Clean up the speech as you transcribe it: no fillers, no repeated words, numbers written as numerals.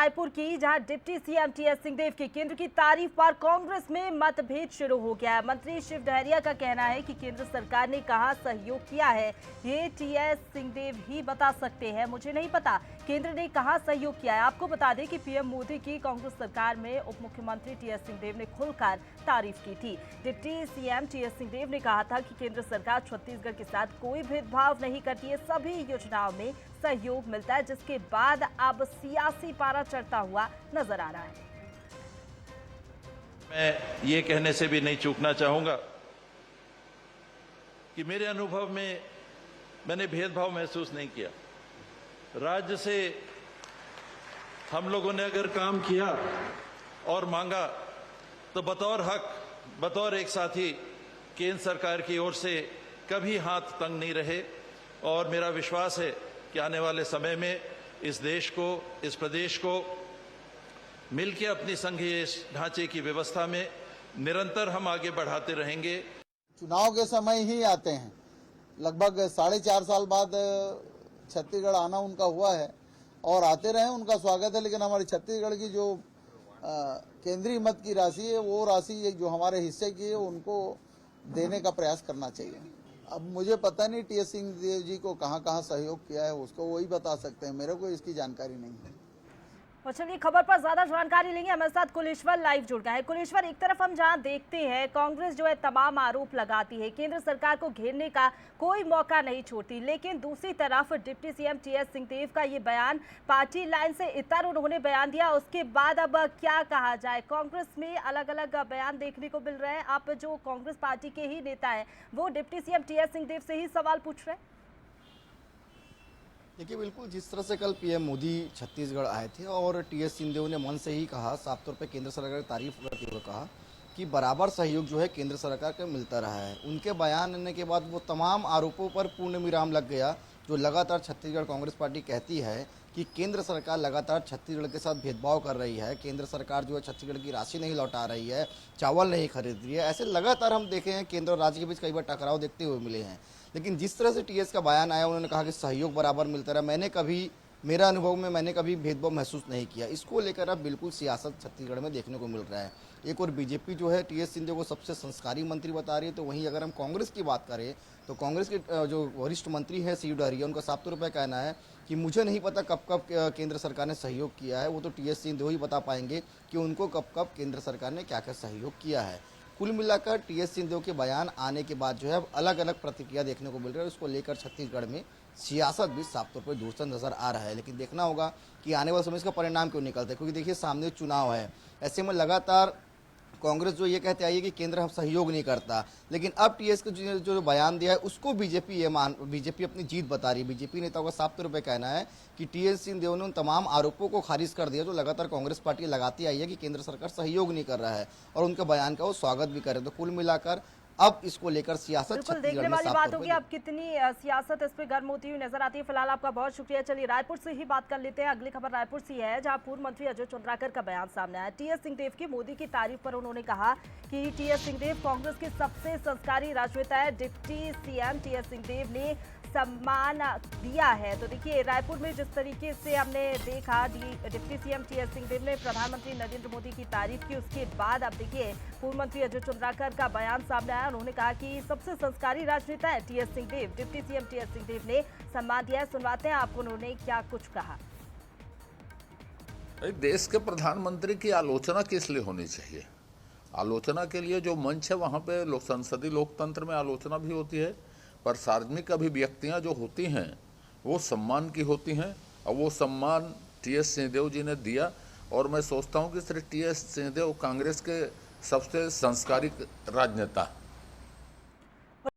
रायपुर की, जहां deputy CM TS Singhdeo के केंद्र की तारीफ पर कांग्रेस में मतभेद शुरू हो गया है। मंत्री शिव डहरिया का कहना है कि केंद्र सरकार ने कहा सहयोग किया है, ये टीएस सिंहदेव ही बता सकते हैं, मुझे नहीं पता केंद्र ने कहा सहयोग किया है। आपको बता दें कि पीएम मोदी की कांग्रेस सरकार में उप मुख्यमंत्री टीएस सिंहदेव ने खुलकर तारीफ की थी। डिप्टी सीएम टीएस सिंहदेव ने कहा था कि केंद्र सरकार छत्तीसगढ़ के साथ कोई भेदभाव नहीं करती है, सभी योजनाओं में सहयोग मिलता है, जिसके बाद अब सियासी पारा चढ़ता हुआ नजर आ रहा है। मैं ये कहने से भी नहीं चूकना चाहूंगा कि मेरे अनुभव में मैंने भेदभाव महसूस नहीं किया। राज्य से हम लोगों ने अगर काम किया और मांगा तो बतौर हक, बतौर एक साथी केंद्र सरकार की ओर से कभी हाथ तंग नहीं रहे। और मेरा विश्वास है कि आने वाले समय में इस देश को, इस प्रदेश को मिलकर अपनी संघीय ढांचे की व्यवस्था में निरंतर हम आगे बढ़ाते रहेंगे। चुनाव के समय ही आते हैं, लगभग 4.5 साल बाद छत्तीसगढ़ आना उनका हुआ है और आते रहे, उनका स्वागत है। लेकिन हमारे छत्तीसगढ़ की जो केंद्रीय मद की राशि है, वो राशि जो हमारे हिस्से की है उनको देने का प्रयास करना चाहिए। अब मुझे पता नहीं टीएस सिंहदेव जी को कहाँ कहाँ सहयोग किया है, उसको वही बता सकते हैं, मेरे को इसकी जानकारी नहीं है। और चलिए खबर पर ज्यादा जानकारी लेंगे, हमारे साथ कुलेश्वर लाइव जुड़ गए हैं। कुलेश्वर, एक तरफ हम जहां देखते हैं कांग्रेस जो है तमाम आरोप लगाती है, केंद्र सरकार को घेरने का कोई मौका नहीं छोड़ती, लेकिन दूसरी तरफ डिप्टी सीएम टीएस सिंहदेव का ये बयान पार्टी लाइन से इतर उन्होंने बयान दिया, उसके बाद अब क्या कहा जाए। कांग्रेस में अलग अलग बयान देखने को मिल रहे हैं। आप जो कांग्रेस पार्टी के ही नेता है वो डिप्टी सीएम टीएस सिंहदेव से ही सवाल पूछ रहे हैं। देखिए, बिल्कुल जिस तरह से कल पीएम मोदी छत्तीसगढ़ आए थे और टीएस सिंहदेव ने मन से ही कहा, साफ तौर पे केंद्र सरकार की तारीफ करते हुए कहा कि बराबर सहयोग जो है केंद्र सरकार को मिलता रहा है। उनके बयान आने के बाद वो तमाम आरोपों पर पूर्ण विराम लग गया जो लगातार छत्तीसगढ़ कांग्रेस पार्टी कहती है कि केंद्र सरकार लगातार छत्तीसगढ़ के साथ भेदभाव कर रही है, केंद्र सरकार जो है छत्तीसगढ़ की राशि नहीं लौटा रही है, चावल नहीं खरीद रही है। ऐसे लगातार हम देखे हैं केंद्र और राज्य के बीच कई बार टकराव देखते हुए मिले हैं। लेकिन जिस तरह से टीएस का बयान आया, उन्होंने कहा कि सहयोग बराबर मिलता रहा, मेरा अनुभव में मैंने कभी भेदभाव महसूस नहीं किया। इसको लेकर अब बिल्कुल सियासत छत्तीसगढ़ में देखने को मिल रहा है। एक और बीजेपी जो है टीएस सिंहदेव को सबसे संस्कारी मंत्री बता रही है, तो वहीं अगर हम कांग्रेस की बात करें तो कांग्रेस के जो वरिष्ठ मंत्री है शिव डहरिया, उनका साफ तौर पर कहना है कि मुझे नहीं पता कब कब केंद्र सरकार ने सहयोग किया है, वो तो टीएस सिंहदेव ही बता पाएंगे कि उनको कब कब केंद्र सरकार ने क्या क्या सहयोग किया है। कुल मिलाकर टीएस सिंहदेव के बयान आने के बाद जो है अब अलग अलग प्रतिक्रिया देखने को मिल रही है। उसको लेकर छत्तीसगढ़ में सियासत भी साफ तौर पर दूसरा नजर आ रहा है। लेकिन देखना होगा कि आने वाले समय इसका परिणाम क्यों निकलता है, क्योंकि देखिए सामने चुनाव है। ऐसे में लगातार कांग्रेस जो ये कहते आई है कि केंद्र हम सहयोग नहीं करता, लेकिन अब टीएस का जो बयान दिया है उसको बीजेपी अपनी जीत बता रही है। बीजेपी नेताओं का साफ तौर पर कहना है कि टीएस सिंहदेव ने उन तमाम आरोपों को खारिज कर दिया जो लगातार कांग्रेस पार्टी लगाती आई है कि केंद्र सरकार सहयोग नहीं कर रहा है, और उनके बयान का वो स्वागत भी करे। तो कुल मिलाकर अब इसको लेकर सियासत बिल्कुल देखने वाली बात होगी अब कितनी सियासत इस पे गर्म होती हुई नजर आती है। फिलहाल आपका बहुत शुक्रिया। चलिए रायपुर से ही बात कर लेते हैं। अगली खबर रायपुर से है, जहां पूर्व मंत्री अजय चंद्राकर का बयान सामने आया। टीएस सिंहदेव की मोदी की तारीफ पर उन्होंने कहा कि टीएस सिंहदेव कांग्रेस के सबसे संस्कारी राजनेता है, डिप्टी सीएम टीएस सिंहदेव ने सम्मान दिया है। तो देखिए रायपुर में जिस तरीके से हमने देखा डिप्टी सीएम टीएस सिंहदेव ने प्रधानमंत्री नरेंद्र मोदी की तारीफ की, उसके बाद अब देखिए पूर्व मंत्री अजय चंद्राकर का बयान सामने आया। उन्होंने कहा कि सबसे संस्कारी राजनेता है टीएस सिंहदेव, डिप्टी सीएम टीएस सिंहदेव ने सम्मान दिया है। सुनवाते हैं आपको उन्होंने क्या कुछ कहा। देश के प्रधानमंत्री की आलोचना किस लिए होनी चाहिए? आलोचना के लिए जो मंच है वहाँ पे संसदीय लोकतंत्र में आलोचना भी होती है, पर सार्वजनिक अभिव्यक्तियाँ जो होती हैं वो सम्मान की होती हैं, और वो सम्मान टीएस सिंहदेव जी ने दिया। और मैं सोचता हूँ कि श्री टीएस सिंहदेव कांग्रेस के सबसे संस्कारी राजनेता